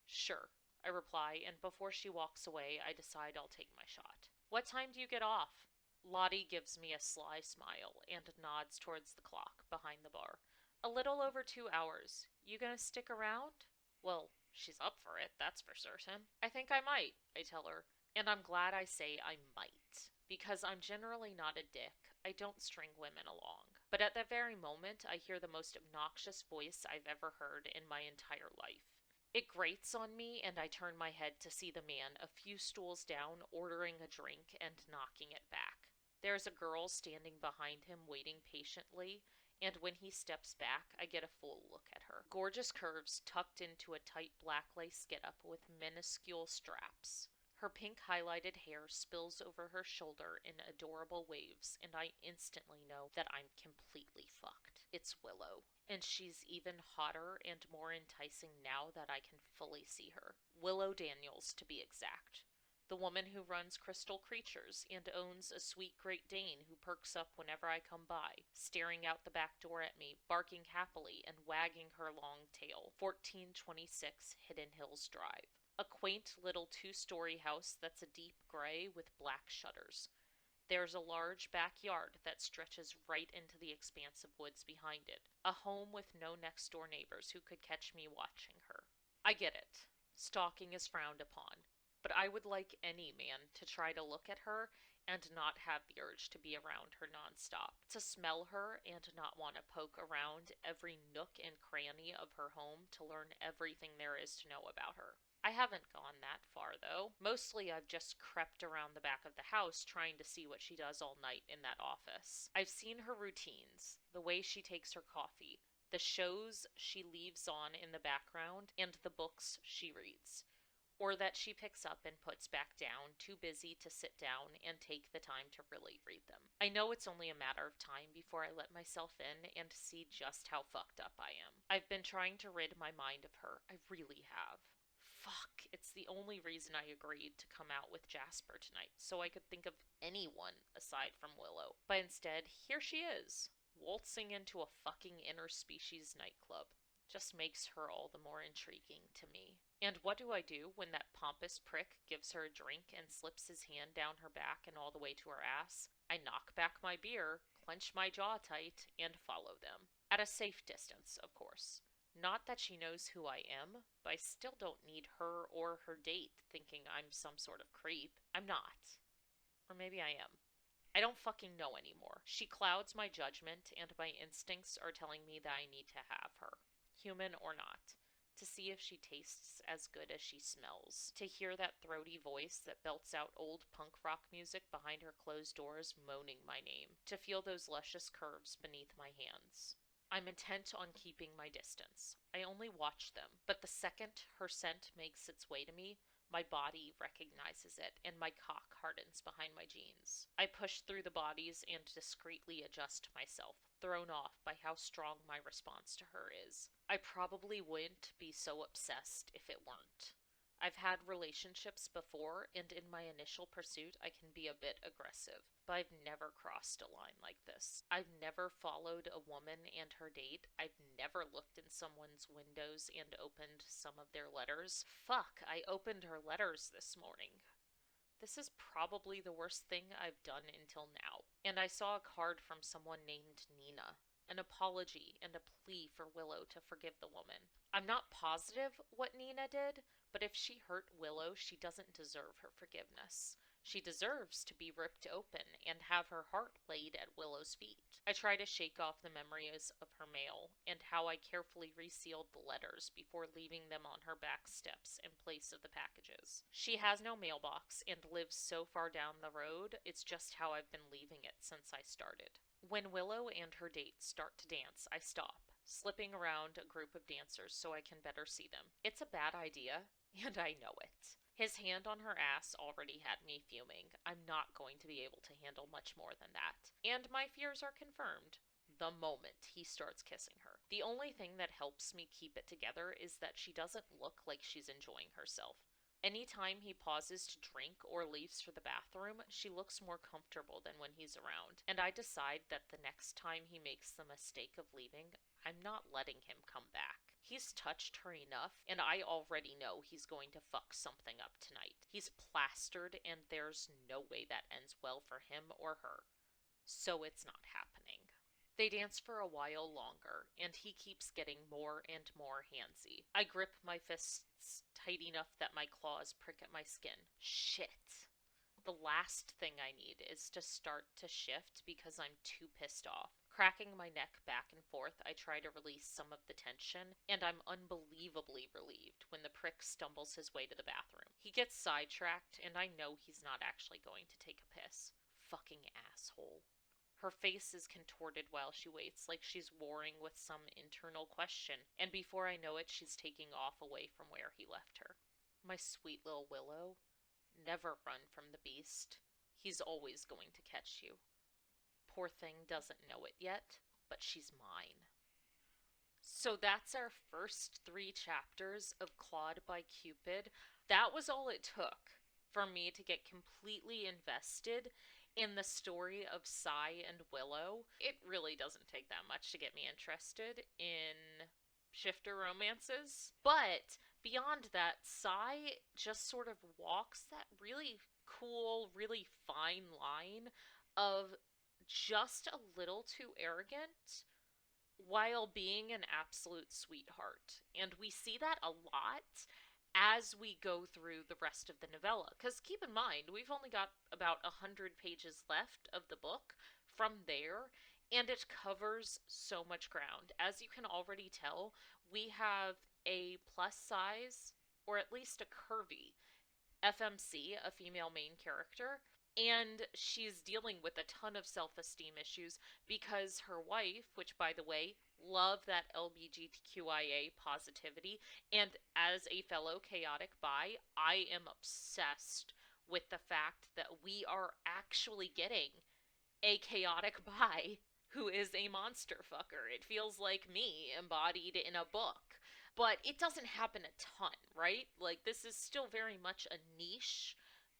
Sure, I reply, and before she walks away, I decide I'll take my shot. What time do you get off? Lottie gives me a sly smile and nods towards the clock behind the bar. A little over 2 hours. You gonna stick around? Well, she's up for it, that's for certain. I think I might, I tell her. And I'm glad I say I might, because I'm generally not a dick. I don't string women along. But at that very moment, I hear the most obnoxious voice I've ever heard in my entire life. It grates on me, and I turn my head to see the man a few stools down ordering a drink and knocking it back. There's a girl standing behind him waiting patiently, and when he steps back, I get a full look at her. Gorgeous curves tucked into a tight black lace getup with minuscule straps. Her pink highlighted hair spills over her shoulder in adorable waves, and I instantly know that I'm completely fucked. It's Willow. And she's even hotter and more enticing now that I can fully see her. Willow Daniels, to be exact. The woman who runs Crystal Creatures and owns a sweet Great Dane who perks up whenever I come by, staring out the back door at me, barking happily and wagging her long tail. 1426 Hidden Hills Drive. A quaint little two-story house that's a deep gray with black shutters. There's a large backyard that stretches right into the expanse of woods behind it. A home with no next-door neighbors who could catch me watching her. I get it. Stalking is frowned upon. But I would like any man to try to look at her and not have the urge to be around her nonstop. To smell her and not want to poke around every nook and cranny of her home to learn everything there is to know about her. I haven't gone that far, though. Mostly I've just crept around the back of the house trying to see what she does all night in that office. I've seen her routines, the way she takes her coffee, the shows she leaves on in the background, and the books she reads. Or that she picks up and puts back down, too busy to sit down and take the time to really read them. I know it's only a matter of time before I let myself in and see just how fucked up I am. I've been trying to rid my mind of her. I really have. Fuck, it's the only reason I agreed to come out with Jasper tonight, so I could think of anyone aside from Willow. But instead, here she is, waltzing into a fucking interspecies nightclub. Just makes her all the more intriguing to me. And what do I do when that pompous prick gives her a drink and slips his hand down her back and all the way to her ass? I knock back my beer, clench my jaw tight, and follow them. At a safe distance, of course. Not that she knows who I am, but I still don't need her or her date thinking I'm some sort of creep. I'm not. Or maybe I am. I don't fucking know anymore. She clouds my judgment, and my instincts are telling me that I need to have her. Human or not. To see if she tastes as good as she smells. To hear that throaty voice that belts out old punk rock music behind her closed doors moaning my name. To feel those luscious curves beneath my hands. I'm intent on keeping my distance. I only watch them, but the second her scent makes its way to me, my body recognizes it, and my cock hardens behind my jeans. I push through the bodies and discreetly adjust myself, thrown off by how strong my response to her is. I probably wouldn't be so obsessed if it weren't. I've had relationships before, and in my initial pursuit, I can be a bit aggressive, but I've never crossed a line like this. I've never followed a woman and her date. I've never looked in someone's windows and opened some of their letters. Fuck, I opened her letters this morning. This is probably the worst thing I've done until now. And I saw a card from someone named Nina. An apology and a plea for Willow to forgive the woman. I'm not positive what Nina did, but if she hurt Willow, she doesn't deserve her forgiveness. She deserves to be ripped open and have her heart laid at Willow's feet. I try to shake off the memories of her mail and how I carefully resealed the letters before leaving them on her back steps in place of the packages. She has no mailbox and lives so far down the road, it's just how I've been leaving it since I started. When Willow and her date start to dance, I stop, slipping around a group of dancers so I can better see them. It's a bad idea, and I know it. His hand on her ass already had me fuming. I'm not going to be able to handle much more than that. And my fears are confirmed the moment he starts kissing her. The only thing that helps me keep it together is that she doesn't look like she's enjoying herself. Anytime he pauses to drink or leaves for the bathroom, she looks more comfortable than when he's around. And I decide that the next time he makes the mistake of leaving, I'm not letting him come back. He's touched her enough, and I already know he's going to fuck something up tonight. He's plastered, and there's no way that ends well for him or her. So it's not happening. They dance for a while longer, and he keeps getting more and more handsy. I grip my fists tight enough that my claws prick at my skin. Shit. The last thing I need is to start to shift because I'm too pissed off. Cracking my neck back and forth, I try to release some of the tension, and I'm unbelievably relieved when the prick stumbles his way to the bathroom. He gets sidetracked, and I know he's not actually going to take a piss. Fucking asshole. Her face is contorted while she waits, like she's warring with some internal question, and before I know it, she's taking off away from where he left her. My sweet little Willow, never run from the beast. He's always going to catch you. Poor thing doesn't know it yet, but she's mine. So that's our first 3 chapters of Clawed by Cupid. That was all it took for me to get completely invested in the story of Sai and Willow. It really doesn't take that much to get me interested in shifter romances. But beyond that, Sai just sort of walks that really cool, really fine line of just a little too arrogant while being an absolute sweetheart. And we see that a lot as we go through the rest of the novella. Because keep in mind, we've only got about 100 pages left of the book from there, and it covers so much ground. As you can already tell, we have a plus size, or at least a curvy, FMC, a female main character, and she's dealing with a ton of self-esteem issues because her wife, which by the way, love that LGBTQIA positivity, and as a fellow chaotic bi, I am obsessed with the fact that we are actually getting a chaotic bi who is a monster fucker. It feels like me embodied in a book. But it doesn't happen a ton, right? Like, this is still very much a niche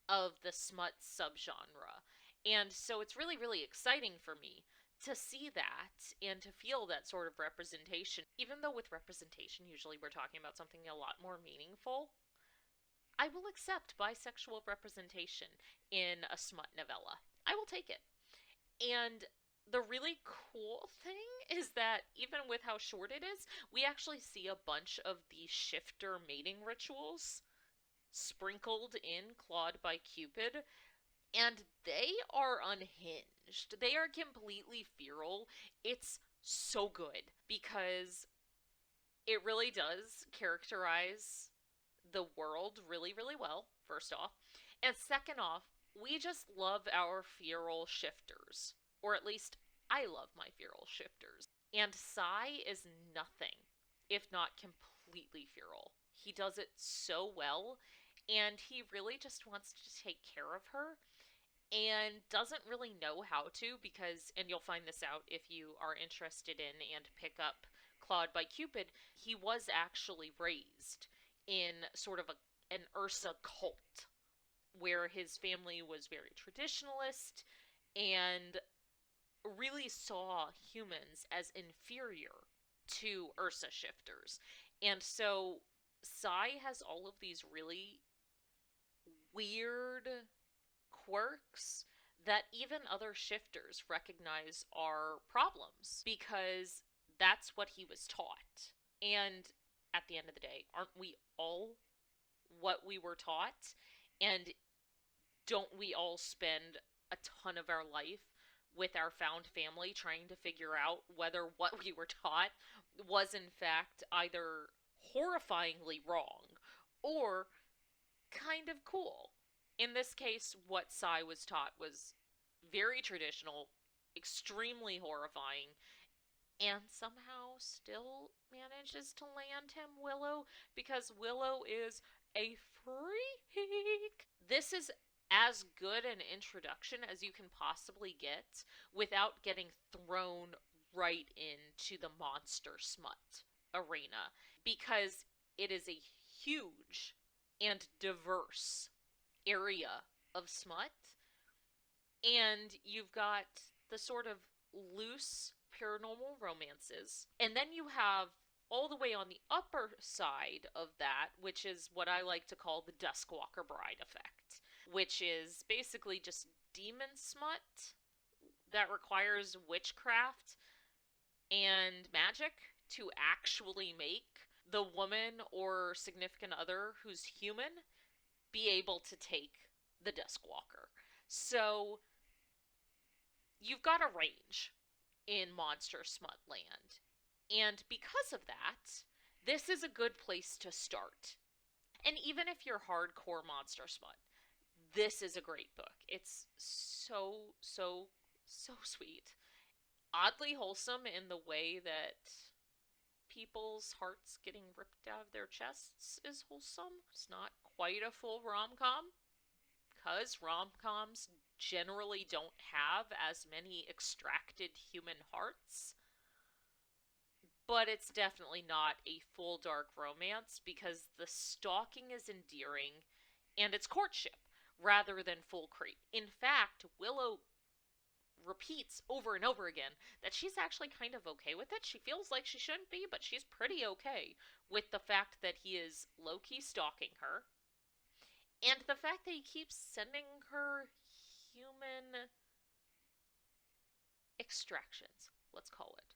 of the smut subgenre. And so it's really, really exciting for me to see that and to feel that sort of representation. Even though with representation, usually we're talking about something a lot more meaningful, I will accept bisexual representation in a smut novella. I will take it. And the really cool thing is that even with how short it is, we actually see a bunch of the shifter mating rituals sprinkled in Clawed by Cupid, and they are unhinged. They are completely feral. It's so good because it really does characterize the world really, really well, first off. And second off, we just love our feral shifters. Or at least, I love my feral shifters. And Sai is nothing if not completely feral. He does it so well, and he really just wants to take care of her and doesn't really know how to because, and you'll find this out if you are interested in and pick up Clawed by Cupid, he was actually raised in sort of an Ursa cult where his family was very traditionalist and really saw humans as inferior to Ursa shifters. And so Sai has all of these really weird quirks that even other shifters recognize are problems because that's what he was taught. And at the end of the day, aren't we all what we were taught? And don't we all spend a ton of our life with our found family trying to figure out whether what we were taught was in fact either horrifyingly wrong or kind of cool? In this case, what Sai was taught was very traditional, extremely horrifying, and somehow still manages to land him Willow because Willow is a freak. This is as good an introduction as you can possibly get without getting thrown right into the monster smut arena because it is a huge and diverse area of smut, and you've got the sort of loose paranormal romances, and then you have all the way on the upper side of that, which is what I like to call the Duskwalker Bride effect, which is basically just demon smut that requires witchcraft and magic to actually make the woman or significant other who's human be able to take the Duskwalker. So you've got a range in Monster Smut Land. And because of that, this is a good place to start. And even if you're hardcore Monster Smut, this is a great book. It's so, so, so sweet. Oddly wholesome in the way that people's hearts getting ripped out of their chests is wholesome. It's not quite a full rom-com, because rom-coms generally don't have as many extracted human hearts. But it's definitely not a full dark romance because the stalking is endearing and it's courtship rather than full creep. In fact, Willow repeats over and over again that she's actually kind of okay with it. She feels like she shouldn't be, but she's pretty okay with the fact that he is low-key stalking her. And the fact that he keeps sending her human extractions, let's call it.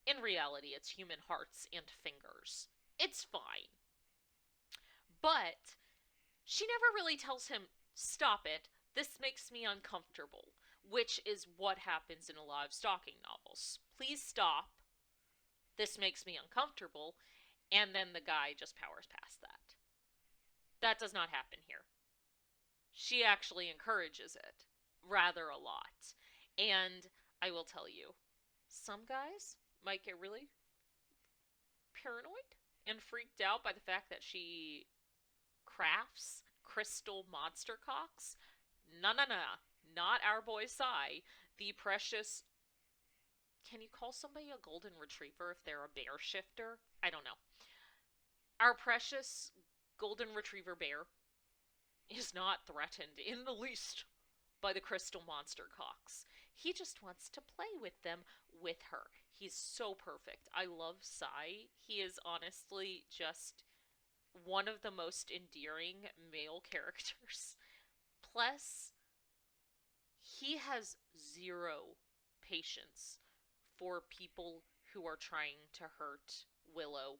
In reality, it's human hearts and fingers. It's fine. But she never really tells him, stop it, this makes me uncomfortable, which is what happens in a lot of stalking novels. Please stop, this makes me uncomfortable, and then the guy just powers past that. That does not happen here. She actually encourages it rather a lot. And I will tell you, some guys might get really paranoid and freaked out by the fact that she crafts crystal monster cocks. No, no, no. Not our boy Sai. The precious... Can you call somebody a golden retriever if they're a bear shifter? I don't know. Our precious golden retriever bear is not threatened in the least by the crystal monster cocks. He just wants to play with them with her. He's so perfect. I love Sai. He is honestly just one of the most endearing male characters. Plus, he has zero patience for people who are trying to hurt Willow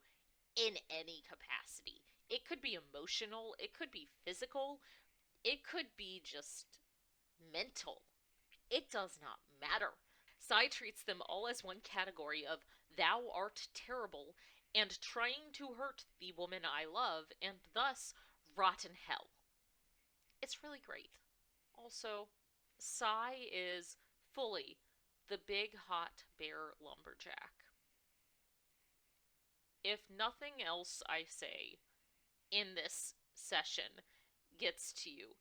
in any capacity. It could be emotional, it could be physical, it could be just mental. It does not matter. Sai treats them all as one category of thou art terrible and trying to hurt the woman I love and thus rot in hell. It's really great. Also, Sai is fully the big hot bear lumberjack. If nothing else I say in this session gets to you,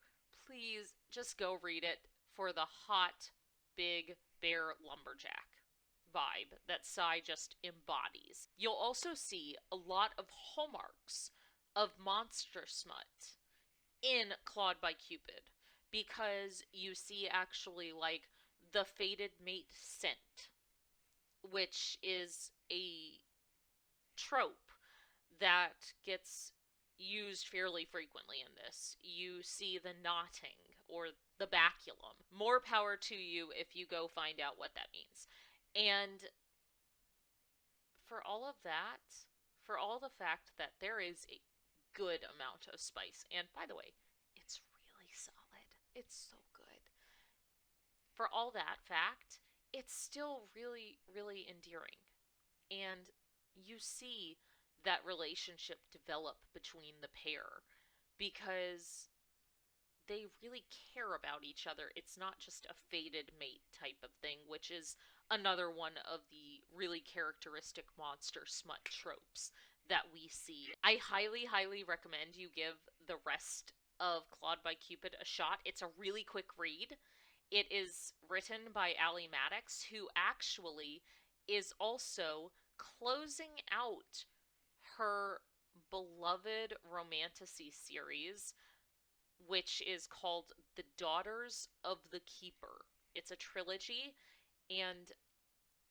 please just go read it for the hot, big bear lumberjack vibe that Sai just embodies. You'll also see a lot of hallmarks of monster smut in Clawed by Cupid, because you see actually like the fated mate scent, which is a trope that gets used fairly frequently in this. You see the knotting or the baculum. More power to you if you go find out what that means. And for all of that, for all the fact that there is a good amount of spice, and by the way, it's really solid. It's so good. For all that fact, it's still really, really endearing. And you see that relationship develop between the pair because they really care about each other. It's not just a fated mate type of thing, which is another one of the really characteristic monster smut tropes that we see. I highly, highly recommend you give the rest of Clawed by Cupid a shot. It's a really quick read. It is written by Allie Maddox, who actually is also closing out her beloved romantasy series, which is called The Daughters of the Keeper. It's a trilogy, and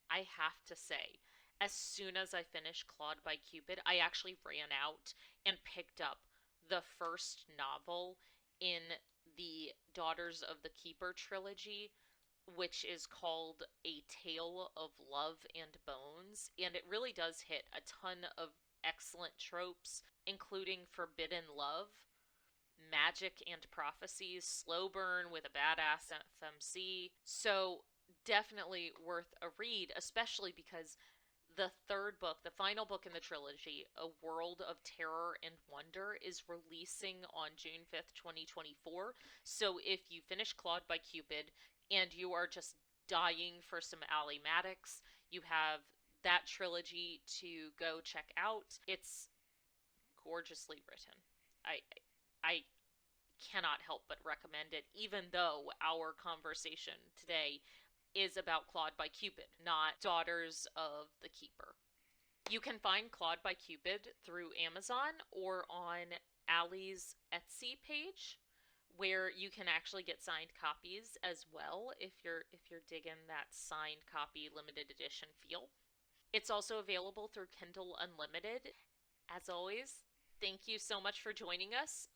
I have to say, as soon as I finished Clawed by Cupid, I actually ran out and picked up the first novel in the Daughters of the Keeper trilogy, which is called A Tale of Love and Bones. And it really does hit a ton of excellent tropes, including forbidden love, magic and prophecies, slow burn with a badass FMC. So definitely worth a read, especially because the third book, the final book in the trilogy, A World of Terror and Wonder, is releasing on June 5th, 2024. So if you finish Clawed by Cupid and you are just dying for some Allie Maddox, you have that trilogy to go check out. It's gorgeously written. I cannot help but recommend it, even though our conversation today is about Clawed by Cupid, not Daughters of the Keeper. You can find Clawed by Cupid through Amazon or on Allie's Etsy page, where you can actually get signed copies as well if you're digging that signed copy limited edition feel. It's also available through Kindle Unlimited. As always, thank you so much for joining us.